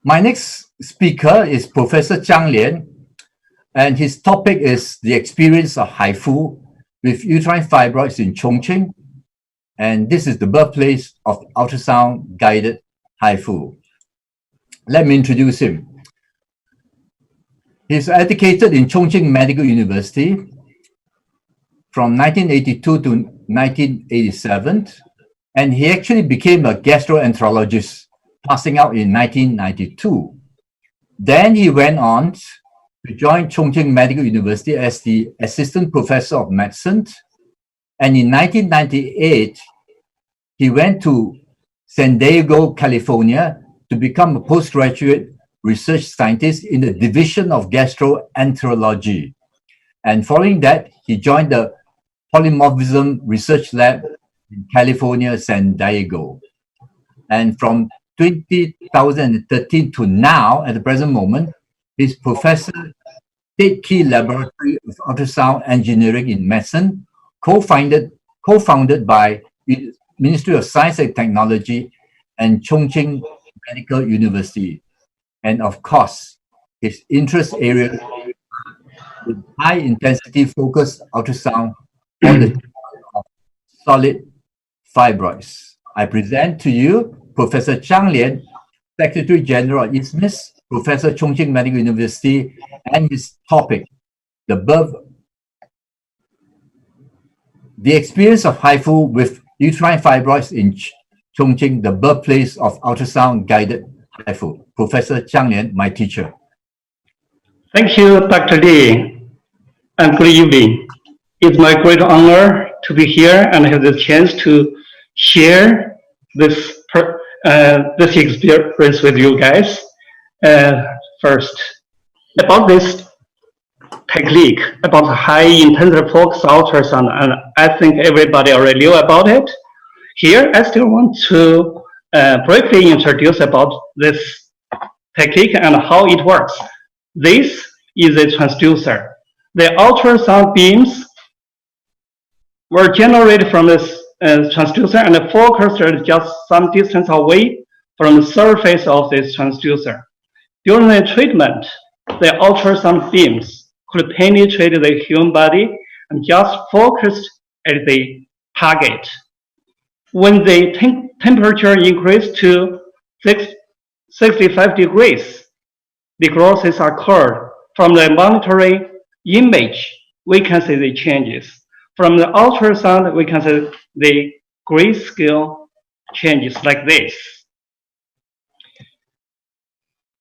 My next speaker is Professor Zhang Lian, and his topic is the experience of HIFU with uterine fibroids in Chongqing, and this is the birthplace of ultrasound-guided HIFU. Let me introduce him. He's educated in Chongqing Medical University from 1982 to 1987, and he actually became a gastroenterologist, passing out in 1992. Then he went on to join Chongqing Medical University as the assistant professor of medicine. And in 1998, he went to San Diego, California to become a postgraduate research scientist in the division of gastroenterology. And following that, he joined the polymorphism research lab in California, San Diego. And from 2013 to now, at the present moment, he's professor, State Key Laboratory of Ultrasound Engineering in Medicine, co-founded by the Ministry of Science and Technology and Chongqing Medical University. And of course, his interest area is high-intensity focused ultrasound for the treatment of solid fibroids. I present to you Professor Zhang Lian, Secretary General of ISMIVS, Professor Chongqing Medical University, and his topic, the experience of HIFU with uterine fibroids in Chongqing, the birthplace of ultrasound-guided HIFU. Professor Zhang Lian, my teacher. Thank you, Dr. Li, and good evening. It's my great honor to be here and have the chance to share this experience with you guys. First, about this technique, about high-intensity focused ultrasound, and I think everybody already knew about it. Here, I still want to briefly introduce about this technique and how it works. This is a transducer. The ultrasound beams were generated from this transducer and focused at just some distance away from the surface of this transducer. During the treatment, the ultrasound beams could penetrate the human body and just focused at the target. When the temperature increased to 65 degrees, the growths occurred. From the monitoring image, we can see the changes. From the ultrasound, we can see the grayscale changes like this.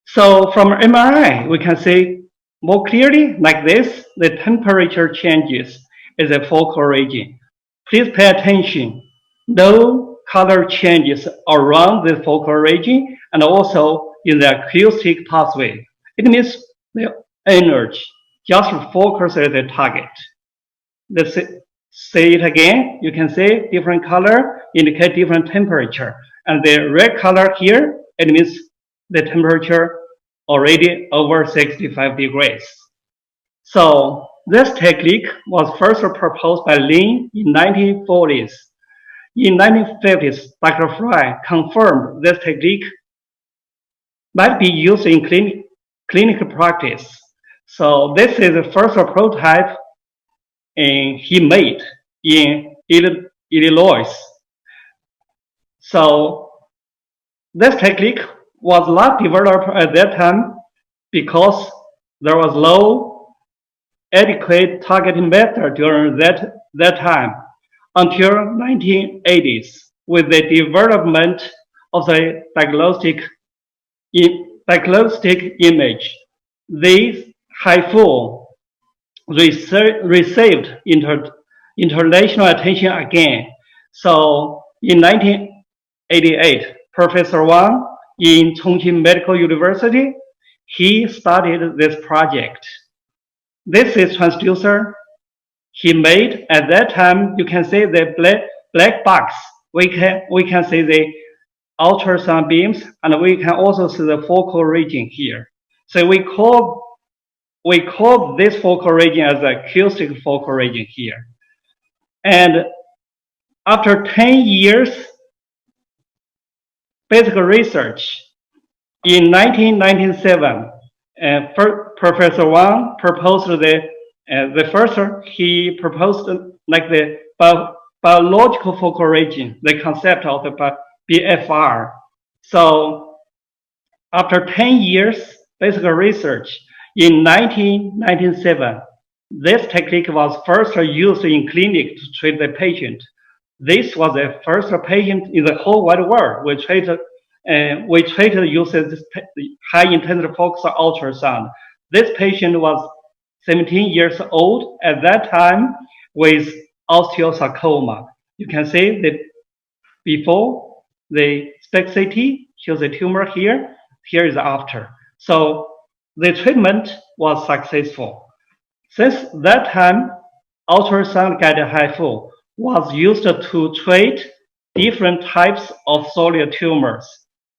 So from MRI, we can see more clearly like this, the temperature changes is a focal region. Please pay attention. No color changes around the focal region and also in the acoustic pathway. It means the energy just focus at the target. Let's say it again. You can see different color indicate different temperature. And the red color here, it means the temperature already over 65 degrees. So this technique was first proposed by Lian in 1940s. In 1950s, Dr. Fry confirmed this technique might be used in clinical practice. So this is the first prototype he made in Illinois. So this technique was not developed at that time because there was no adequate targeting method during that time until 1980s with the development of the diagnostic image. This HIFU received international attention again. So in 1988, Professor Wang in Chongqing Medical University, he started this project. This is transducer he made at that time. You can see the black box. We can see the ultrasound beams, and we can also see the focal region here. So we call this focal region as the acoustic focal region here. And after 10 years basic research, in 1997, Professor Wang proposed the first, he proposed like the biological focal region, the concept of the BFR. So after 10 years basic research, in 1997, this technique was first used in clinic to treat the patient. This was the first patient in the whole wide world we treated using this high intensity focused ultrasound. This patient was 17 years old at that time with osteosarcoma. You can see that before the SPECT CT shows a tumor here. Here is after. So the treatment was successful. Since that time, ultrasound-guided HIFU was used to treat different types of solid tumors,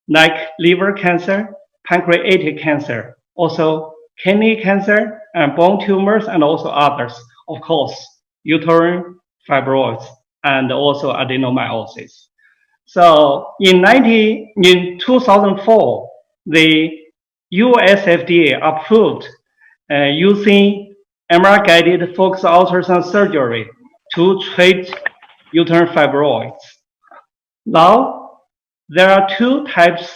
like liver cancer, pancreatic cancer, also kidney cancer, and bone tumors, and also others. Of course, uterine fibroids, and also adenomyosis. So in 2004, the US FDA approved using MR-guided focused ultrasound surgery to treat uterine fibroids. Now, there are two types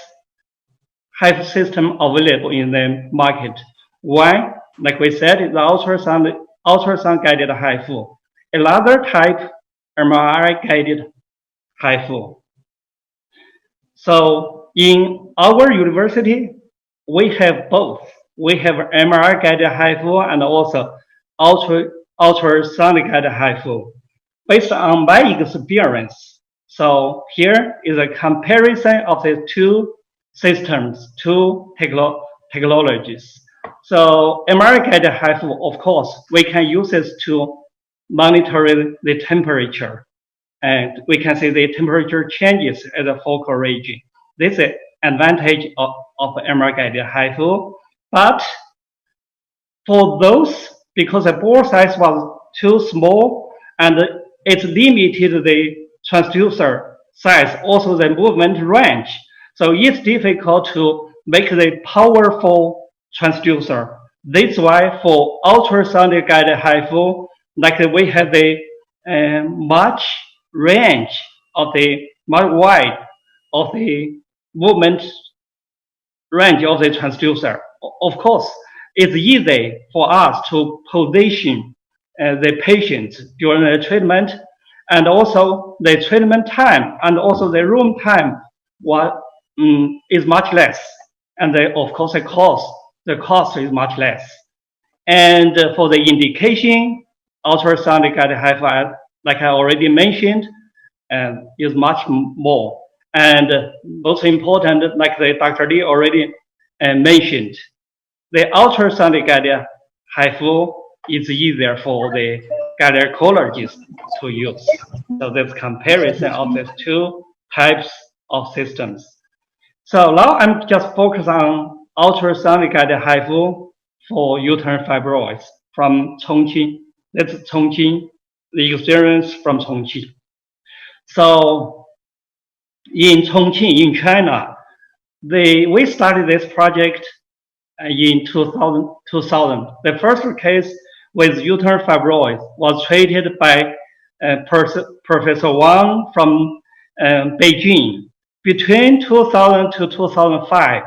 HIFU system available in the market. One, like we said, is the ultrasound-guided HIFU. Another type, MRI-guided HIFU. So in our university, we have both. We have MRI-guided HIFU and also ultrasound-guided HIFU. Based on my experience, so here is a comparison of the two systems, two technologies. So MRI-guided HIFU, of course, we can use this to monitor the temperature. And we can see the temperature changes at the focal region. This is an advantage of MR-guided HIFU. But for those, because the bore size was too small and it limited the transducer size, also the movement range. So it's difficult to make the powerful transducer. That's why for ultrasound-guided HIFU, like we have the much range of the much wide of the movement range of the transducer. Of course, it's easy for us to position the patient during the treatment, and also the treatment time and also the room time is much less, and of course the cost is much less. And for the indication, ultrasound-guided HIFU, like I already mentioned, is much more. And most important, like Dr. Li already mentioned, the ultrasound-guided HIFU is easier for the gynecologist to use. So there's comparison of these two types of systems. So now I'm just focused on ultrasound-guided HIFU for uterine fibroids from Chongqing. That's Chongqing, the experience from Chongqing. So in Chongqing, in China, we started this project in 2000. The first case with uterine fibroids was treated by Professor Wang from Beijing. Between 2000 to 2005,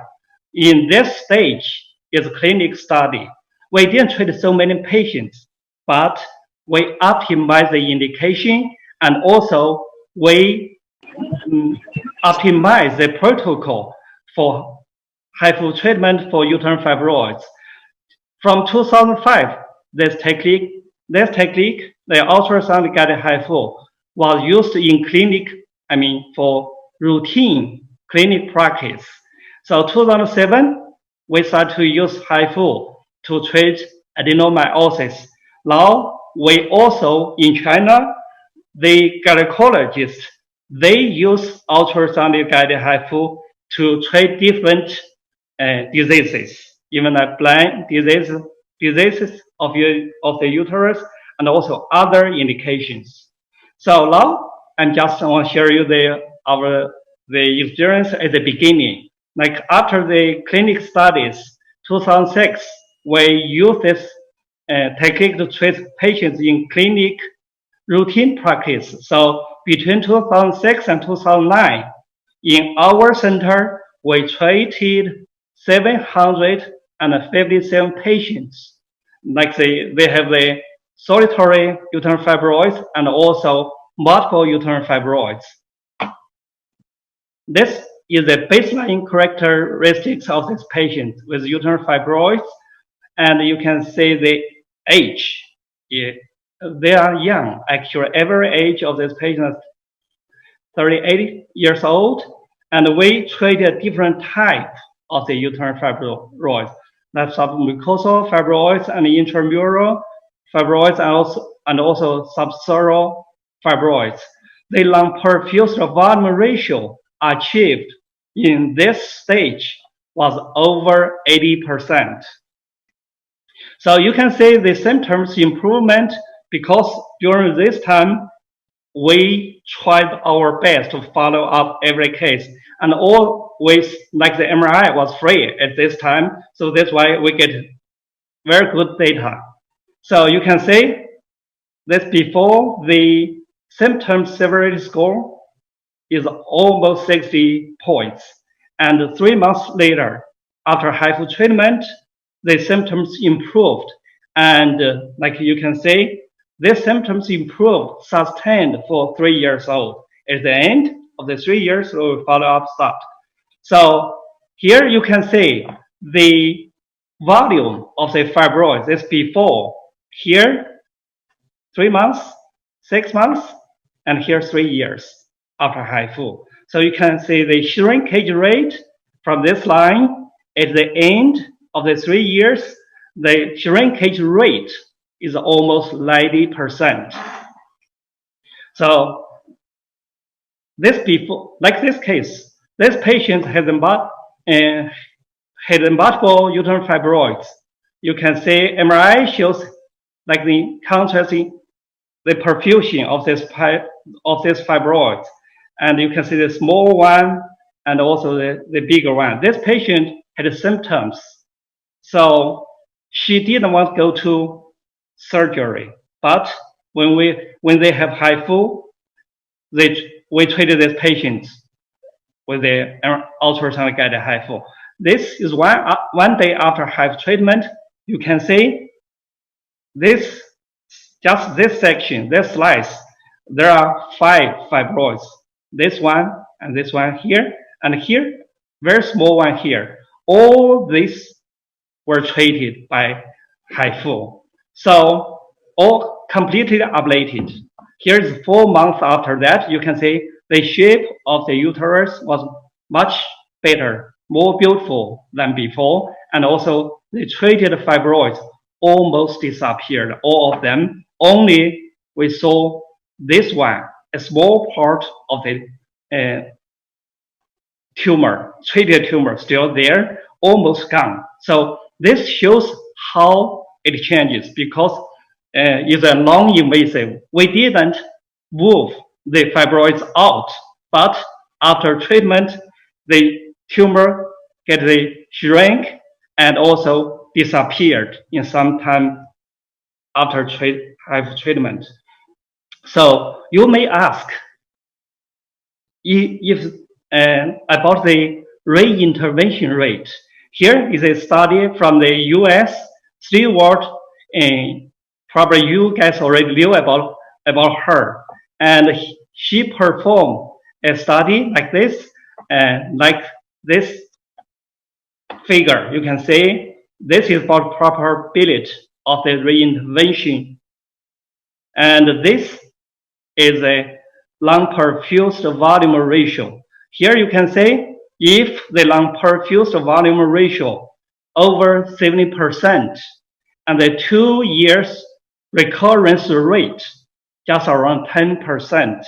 in this stage is a clinic study. We didn't treat so many patients, but we optimized the indication, and also we optimized the protocol for HIFU treatment for uterine fibroids. From 2005, this technique, the ultrasound-guided HIFU, was used in clinic, for routine clinic practice. So 2007, we started to use HIFU to treat adenomyosis. Now, we also, in China, the gynecologists, they use ultrasound-guided HIFU to treat different diseases, even like blind diseases of the uterus, and also other indications. So now, I'm just want to share you the experience at the beginning. like after the clinic studies, 2006, we use this technique to treat patients in clinic routine practice. So between 2006 and 2009, in our center, we treated 757 patients. Like they have the solitary uterine fibroids and also multiple uterine fibroids. This is the baseline characteristics of this patient with uterine fibroids, and you can see the age. They are young. Actually, average age of this patient is 38 years old, and we treat a different type of the uterine fibroids. That's submucosal fibroids and intramural fibroids, and also subseral fibroids. The lung perfused volume ratio achieved in this stage was over 80%. So you can see the symptoms improvement because during this time, we tried our best to follow up every case, and always, like the MRI was free at this time, so that's why we get very good data. So you can see this before the symptom severity score is almost 60 points, and 3 months later, after HIFU treatment, the symptoms improved, and like you can see, these symptoms improved, sustained for 3 years old. At the end of the 3 years, we will follow up stopped. So here you can see the volume of the fibroids is before. Here, 3 months, 6 months, and here 3 years after HIFU. So you can see the shrinkage rate from this line. At the end of the 3 years, the shrinkage rate is almost 90%. So this before, like this case, this patient had multiple uterine fibroids. You can see MRI shows like the contrasting the perfusion of this fibroids, and you can see the small one and also the bigger one. This patient had symptoms, so she didn't want to go to surgery. But when they have HIFU, we treated these patients with the ultrasound guided HIFU. This is one day after HIFU treatment. You can see this, just this section, this slice. There are 5 fibroids. This one and this one here, and here, very small one here. All these were treated by HIFU. So all completely ablated. Here is 4 months after that. You can see the shape of the uterus was much better, more beautiful than before. And also the treated fibroids almost disappeared, all of them. Only we saw this one, a small part of the tumor, treated tumor still there, almost gone. So this shows how it changes because it's a non-invasive. We didn't move the fibroids out, but after treatment, the tumor get the shrink and also disappeared in some time after treatment. So you may ask if about the reintervention rate. Here is a study from the US, Stewart, and probably you guys already knew about her. And she performed a study like this figure. You can see this is about probability of the reintervention. And this is a lung perfused volume ratio. Here you can see if the lung perfused volume ratio over 70% and the 2 years recurrence rate just around 10%.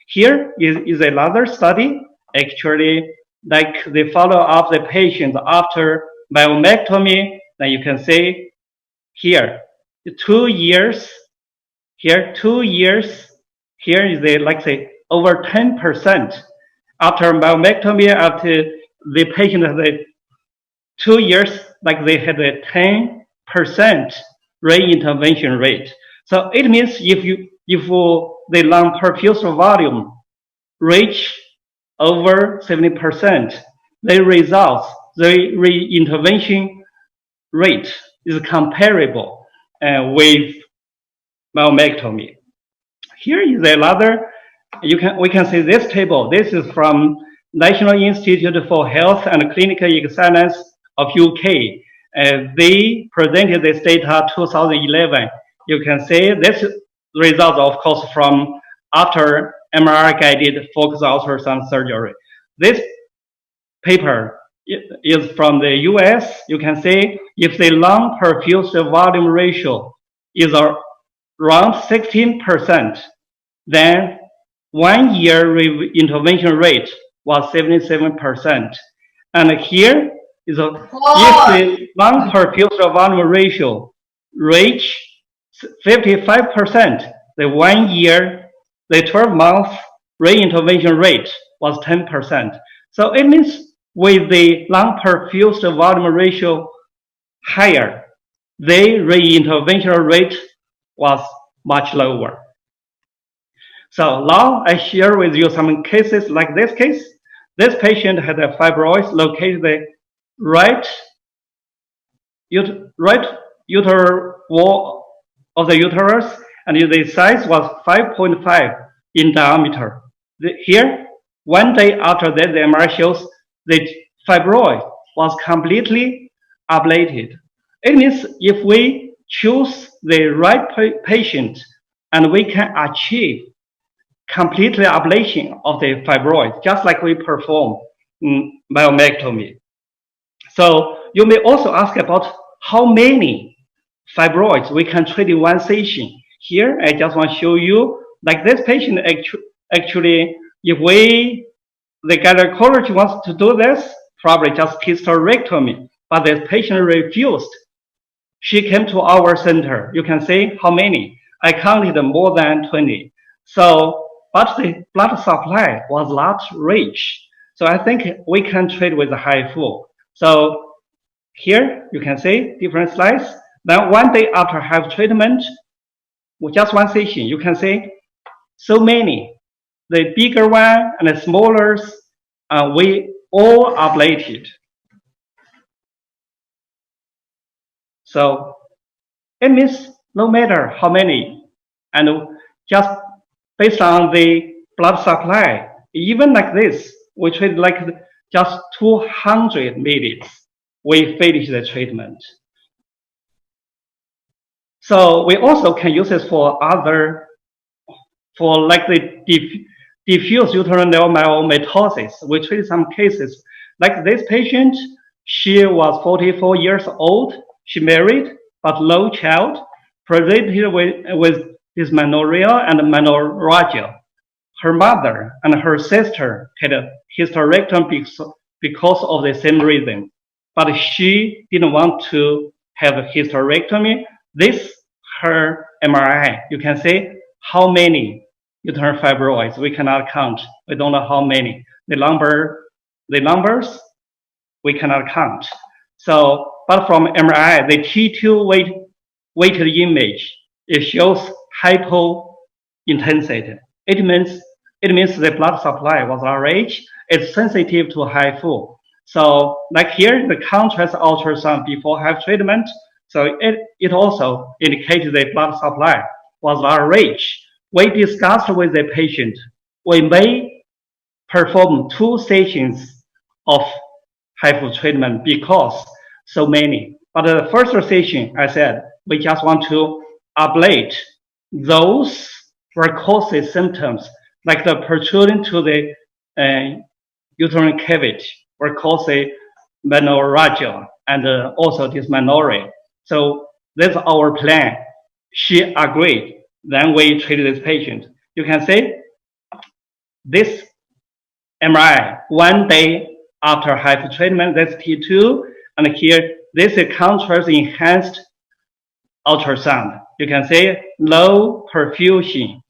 Here is another study, actually, like they follow up the patient after myomectomy. Then you can see here, 2 years, here 2 years, here is the, like say, over 10% after myomectomy, after the patient had 2 years, like they had a 10% reintervention rate. So it means if the lung perfusion volume reach over 70%, the reintervention rate is comparable with myomectomy. Here is another. We can see this table. This is from National Institute for Health and Clinical Excellence of UK. They presented this data 2011. You can see this result, of course, from after MRI-guided focused ultrasound surgery. This paper is from the US. You can see if the lung perfusion volume ratio is around 16%, then 1 year intervention rate was 77%. And here is if the lung perfusion volume ratio reach 55%, the 1 year, the 12-month reintervention rate was 10%. So it means with the lung perfusion volume ratio higher, the reintervention rate was much lower. So now I share with you some cases like this case. This patient had a fibroid located the right uterine wall of the uterus, and the size was 5.5 in diameter. Here, 1 day after that, the MRI shows the fibroid was completely ablated. It means if we choose the right patient and we can achieve completely ablation of the fibroid, just like we perform myomectomy. So you may also ask about how many fibroids we can treat in one session. Here, I just want to show you, like this patient actually, if the gynecology wants to do this, probably just hysterectomy, but the patient refused. She came to our center. You can see how many. I counted more than 20. So, but the blood supply was not rich. So I think we can treat with the HIFU. So here you can see different slides. Then 1 day after HIFU treatment, with just one session, you can see so many. The bigger one and the smaller, we all ablated. So it means no matter how many, and just based on the blood supply, even like this, we treat like just 200 minutes, we finish the treatment. So we also can use this for like the diffuse uterine myomatosis. We treat some cases like this patient. She was 44 years old. She married, but no child, presented with dysmenorrhea and menorrhagia. Her mother and her sister had a hysterectomy because of the same reason, but she didn't want to have a hysterectomy. This her MRI. You can see how many uterine fibroids. We cannot count. We don't know how many. The numbers we cannot count. So, but from MRI, the T2 weighted image, it shows hypointensity. It means the blood supply was rich. It's sensitive to HIFU. So, like here, the contrast ultrasound before HIFU treatment. So it also indicates the blood supply was rich. We discussed with the patient. We may perform 2 sessions of HIFU treatment because so many. But the first session, I said, we just want to ablate those varicose symptoms, like the protruding to the uterine cavity, varicose, menorrhagia, and also dysmenorrhea. So that's our plan. She agreed. Then we treated this patient. You can see this MRI 1 day after HIFU treatment, that's T2, and here this is contrast enhanced ultrasound. You can see low perfusion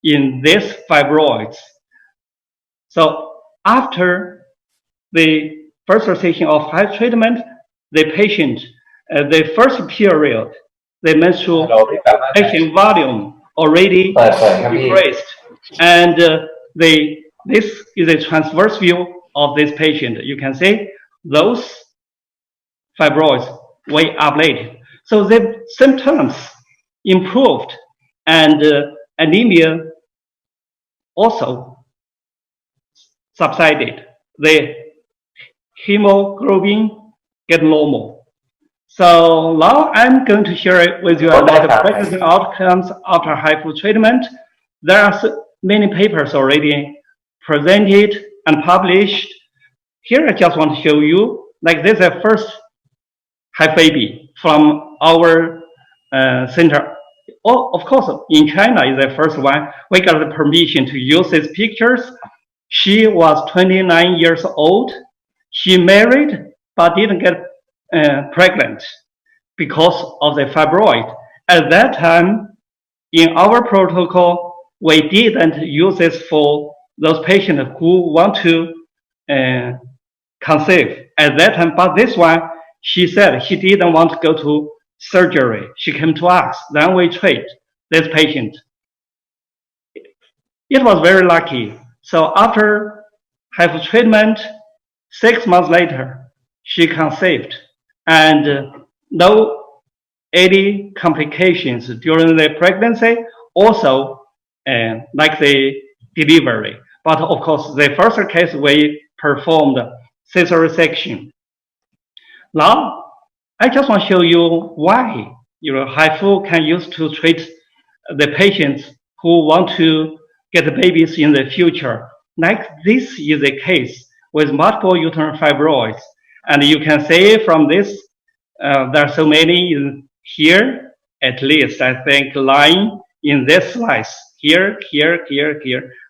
in this fibroids. So after the first session of HIFU treatment, the patient, the first period, the menstrual patient volume already decreased, and this is a transverse view of this patient. You can see those fibroids were ablated, so the symptoms improved, and anemia also subsided. The hemoglobin get normal. So now I'm going to share with you about the practical outcomes after HIFU treatment. There are many papers already presented and published. Here I just want to show you, like this is the first HIFU baby from our center. Oh, of course, in China is the first one. We got the permission to use these pictures. She was 29 years old. She married but didn't get pregnant because of the fibroid. At that time, in our protocol, we didn't use this for those patients who want to conceive at that time. But this one, she said she didn't want to go to surgery. She came to us. Then we treat this patient. It was very lucky. So after HIFU treatment, 6 months later, she conceived, and no any complications during the pregnancy, also like the delivery. But of course, the first case we performed cesarean section. Now, I just want to show you why HIFU can use to treat the patients who want to get babies in the future. Like this is a case with multiple uterine fibroids. And you can see from this, there are so many here, at least I think 9 in this slice. Here.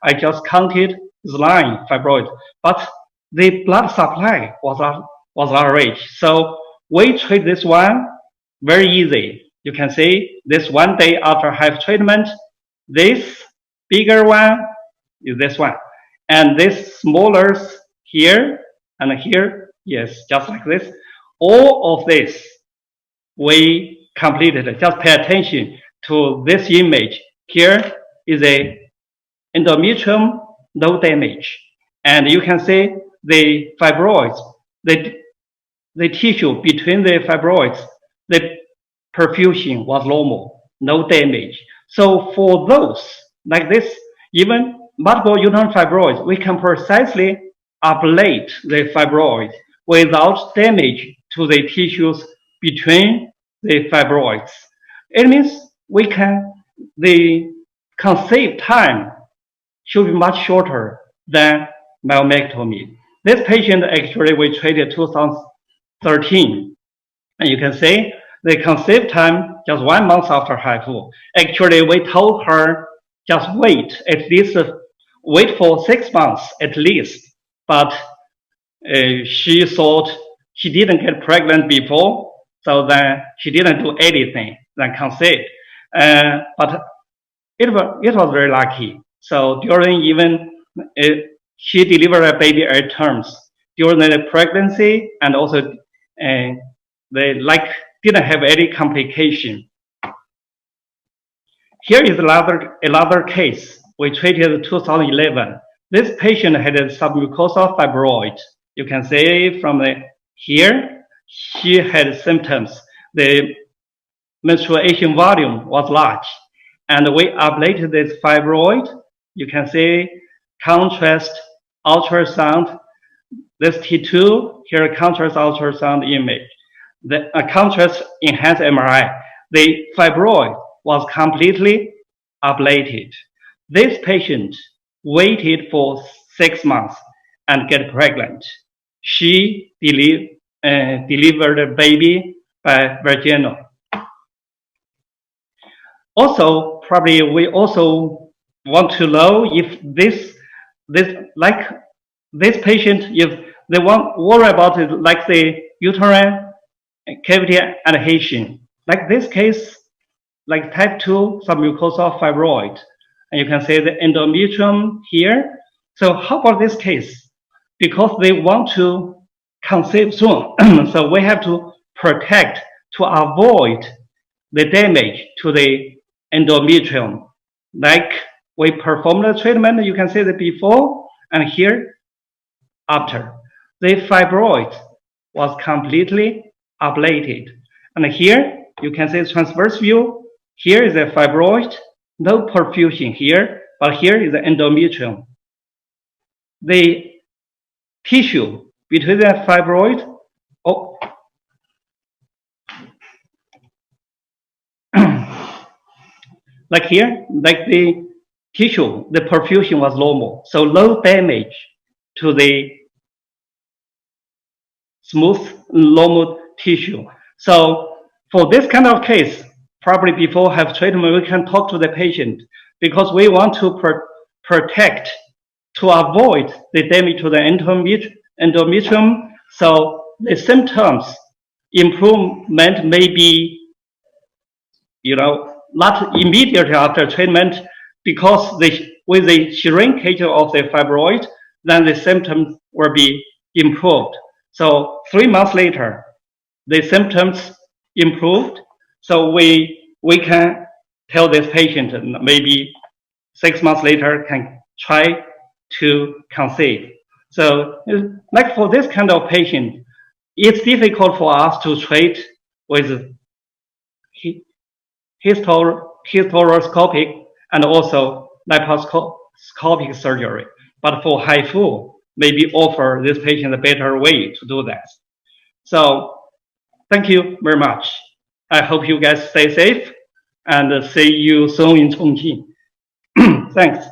I just counted the 9 fibroids, but the blood supply was average. So we treat this one very easy. You can see this 1 day after HIFU treatment, this bigger one is this one, and this smaller here and here, yes, just like this. All of this we completed. Just pay attention to this image. Here is a endometrium, no damage, and you can see the fibroids, the tissue between the fibroids, the perfusion was normal, no damage. So for those like this, even multiple uterine fibroids, we can precisely ablate the fibroid without damage to the tissues between the fibroids. It means the conceived time should be much shorter than myomectomy. This patient actually we treated 2013, and you can see the conceived time just 1 month after HIFU. Actually, we told her just wait for 6 months at least, but she thought she didn't get pregnant before, so then she didn't do anything, then conceived. But it was very lucky. So during she delivered a baby at terms during the pregnancy, and also they didn't have any complication. Here is another case we treated in 2011. This patient had a submucosal fibroid. You can see from here, she had symptoms. The menstruation volume was large, and we ablated this fibroid. You can see contrast ultrasound. This T2, here contrast ultrasound image. The contrast enhanced MRI. The fibroid was completely ablated. This patient waited for 6 months and get pregnant. She delivered a baby by vaginal. Also, probably we also want to know if this patient, if they worry about it, like the uterine cavity adhesion, like this case, like type 2 submucosal fibroid, and you can see the endometrium here. So how about this case? Because they want to conceive soon. So we have to protect to avoid the damage to the endometrium. Like we perform the treatment, you can see the before and here after. The fibroid was completely ablated. And here you can see transverse view. Here is a fibroid, no perfusion here, but here is the endometrium. The tissue between the fibroid, like here, like the tissue, the perfusion was normal. So no damage to the smooth, normal tissue. So for this kind of case, probably before have treatment, we can talk to the patient because we want to protect to avoid the damage to the endometrium. So the symptoms improvement may be, not immediately after treatment because with the shrinkage of the fibroid, then the symptoms will be improved. So 3 months later, the symptoms improved. So we can tell this patient maybe 6 months later can try to conceive. So like for this kind of patient, it's difficult for us to treat with hysteroscopic and also laparoscopic surgery. But for HIFU, maybe offer this patient a better way to do that. So thank you very much. I hope you guys stay safe and see you soon in Chongqing. Thanks.